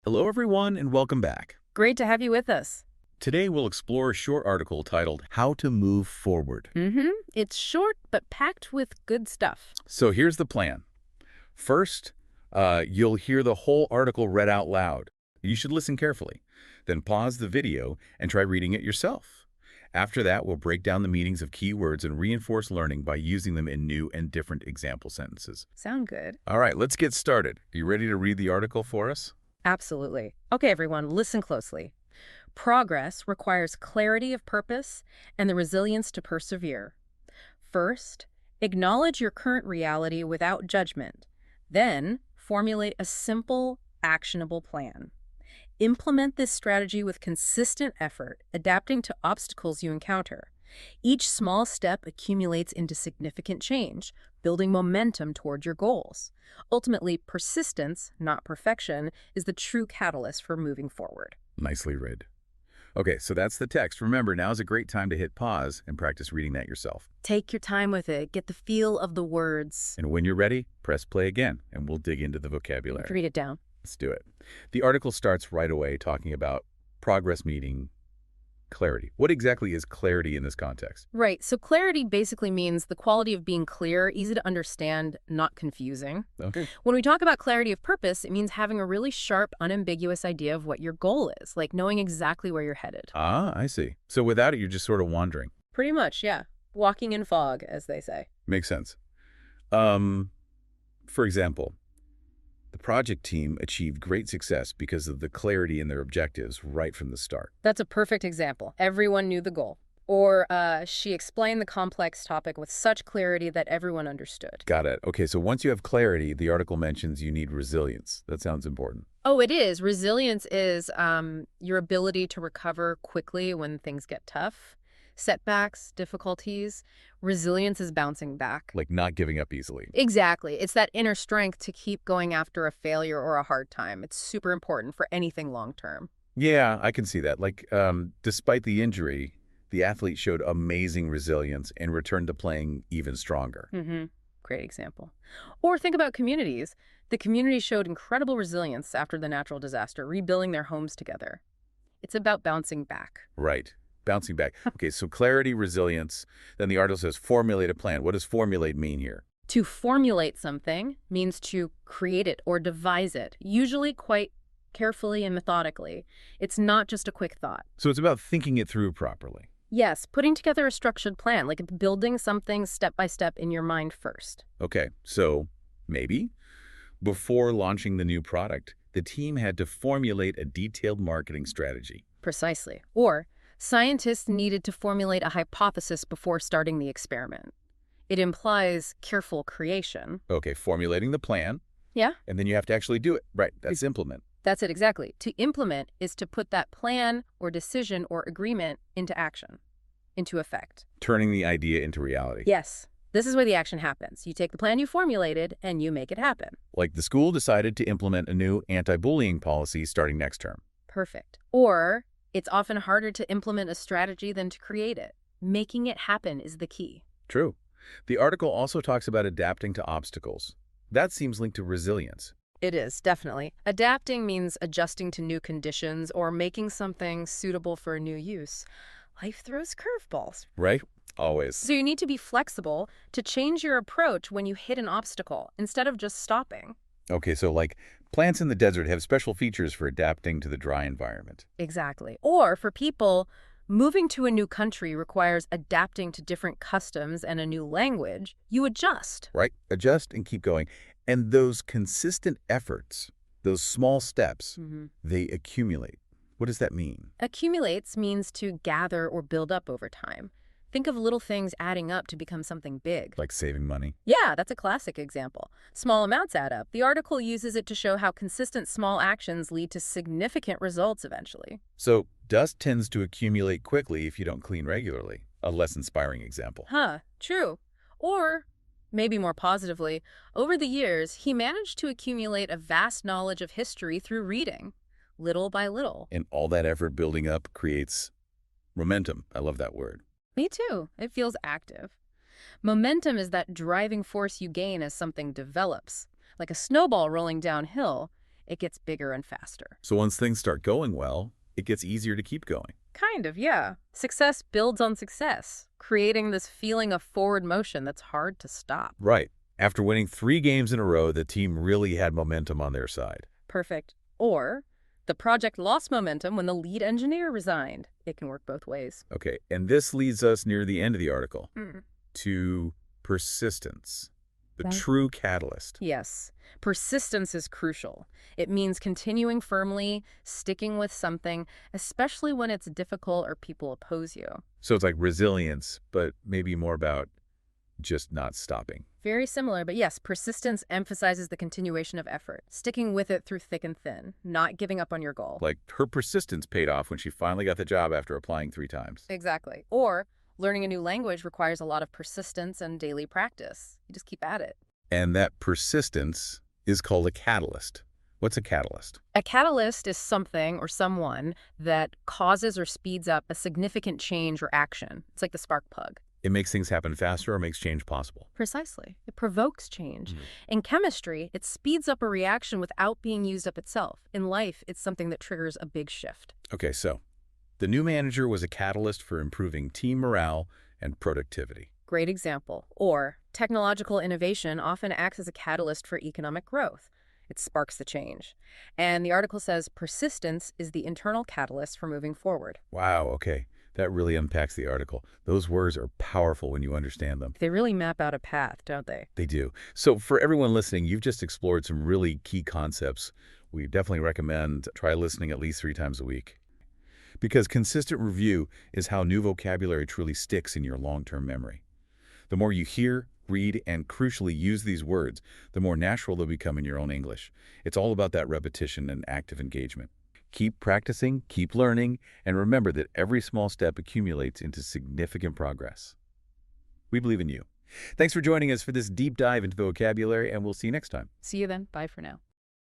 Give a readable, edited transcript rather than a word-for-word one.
Hello, everyone, and welcome back. Great to have you with us. Today, we'll explore a short article titled How to Move Forward. It's short but packed with good stuff. So here's the plan. First, you'll hear the whole article read out loud. You should listen carefully. Then pause the video and try reading it yourself. After that, we'll break down the meanings of key words and reinforce learning by using them in new and different example sentences. Sound good? All right, let's get started. Are you ready to read the article for us? Absolutely. Okay, everyone, listen closely. Progress requires clarity of purpose and the resilience to persevere. First, acknowledge your current reality without judgment. Then, formulate a simple, actionable plan. Implement this strategy with consistent effort, adapting to obstacles you encounter. Each small step accumulates into significant change, building momentum toward your goals. Ultimately, persistence, not perfection, is the true catalyst for moving forward. Nicely read. Okay, so that's the text. Remember, now's a great time to hit pause and practice reading that yourself. Take your time with it, get the feel of the words. And when you're ready, press play again, and we'll dig into the vocabulary. Read it down. Let's do it. The article starts right away talking about progress meeting clarity. What exactly is clarity in this context? Right, so clarity basically means the quality of being clear, easy to understand, not confusing. Okay. When we talk about clarity of purpose, it means having a really sharp, unambiguous idea of what your goal is, like knowing exactly where you're headed. Ah, I see. So without it, you're just sort of wandering. Pretty much, yeah. Walking in fog, as they say. Makes sense. For example, the project team achieved great success because of the clarity in their objectives right from the start. That's a perfect example. Everyone knew the goal. Or she explained the complex topic with such clarity that everyone understood. Got it. Okay, so once you have clarity, the article mentions you need resilience. That sounds important. Oh, it is. Resilience is your ability to recover quickly when things get tough. Setbacks, difficulties. Resilience is bouncing back. Like not giving up easily. Exactly. It's that inner strength to keep going after a failure or a hard time. It's super important for anything long term. Yeah, I can see that. Like, despite the injury, the athlete showed amazing resilience and returned to playing even stronger. Great example. Or think about communities. The community showed incredible resilience after the natural disaster, rebuilding their homes together. It's about bouncing back. Right. Bouncing back. Okay, so clarity, resilience. Then the article says formulate a plan. What does formulate mean here? To formulate something means to create it or devise it, usually quite carefully and methodically. It's not just a quick thought. So it's about thinking it through properly. Yes, putting together a structured plan, like building something step by step in your mind first. Okay, so maybe before launching the new product, the team had to formulate a detailed marketing strategy. Precisely. Or scientists needed to formulate a hypothesis before starting the experiment. It implies careful creation. Okay, formulating the plan. Yeah. And then you have to actually do it. Right, that's implement. That's it, exactly. To implement is to put that plan or decision or agreement into action, into effect. Turning the idea into reality. Yes. This is where the action happens. You take the plan you formulated and you make it happen. Like the school decided to implement a new anti-bullying policy starting next term. Perfect. Or it's often harder to implement a strategy than to create it. Making it happen is the key. True. The article also talks about adapting to obstacles. That seems linked to resilience. It is, definitely. Adapting means adjusting to new conditions or making something suitable for a new use. Life throws curveballs. Right? Always. So you need to be flexible to change your approach when you hit an obstacle instead of just stopping. Okay, so like plants in the desert have special features for adapting to the dry environment. Exactly. Or for people, moving to a new country requires adapting to different customs and a new language. You adjust. Right? Adjust and keep going. And those consistent efforts, those small steps, they accumulate. What does that mean? Accumulates means to gather or build up over time. Think of little things adding up to become something big. Like saving money? Yeah, that's a classic example. Small amounts add up. The article uses it to show how consistent small actions lead to significant results eventually. So dust tends to accumulate quickly if you don't clean regularly. A less inspiring example. True. Or, maybe more positively, over the years, he managed to accumulate a vast knowledge of history through reading, little by little. And all that effort building up creates momentum. I love that word. Me too. It feels active. Momentum is that driving force you gain as something develops. Like a snowball rolling downhill, it gets bigger and faster. So once things start going well, it gets easier to keep going. Kind of, yeah. Success builds on success, creating this feeling of forward motion that's hard to stop. Right. After winning 3 games in a row, the team really had momentum on their side. Perfect. Or the project lost momentum when the lead engineer resigned. It can work both ways. Okay, and this leads us near the end of the article Mm. to persistence, the Right. true catalyst. Yes. Persistence is crucial. It means continuing firmly, sticking with something, especially when it's difficult or people oppose you. So it's like resilience, but maybe more about just not stopping. Very similar, but yes, persistence emphasizes the continuation of effort, sticking with it through thick and thin, not giving up on your goal. Like her persistence paid off when she finally got the job after applying 3 times. Exactly. Or learning a new language requires a lot of persistence and daily practice. You just keep at it. And that persistence is called a catalyst. What's a catalyst? A catalyst is something or someone that causes or speeds up a significant change or action. It's like the spark plug. It makes things happen faster or makes change possible. Precisely. It provokes change. Mhm. In chemistry, it speeds up a reaction without being used up itself. In life, it's something that triggers a big shift. Okay, so the new manager was a catalyst for improving team morale and productivity. Great example. Or technological innovation often acts as a catalyst for economic growth. It sparks the change. And the article says persistence is the internal catalyst for moving forward. Wow, okay. That really unpacks the article. Those words are powerful when you understand them. They really map out a path, don't they? They do. So for everyone listening, you've just explored some really key concepts. We definitely recommend try listening at least 3 times a week. Because consistent review is how new vocabulary truly sticks in your long-term memory. The more you hear, read, and crucially use these words, the more natural they'll become in your own English. It's all about that repetition and active engagement. Keep practicing, keep learning, and remember that every small step accumulates into significant progress. We believe in you. Thanks for joining us for this deep dive into vocabulary, and we'll see you next time. See you then. Bye for now.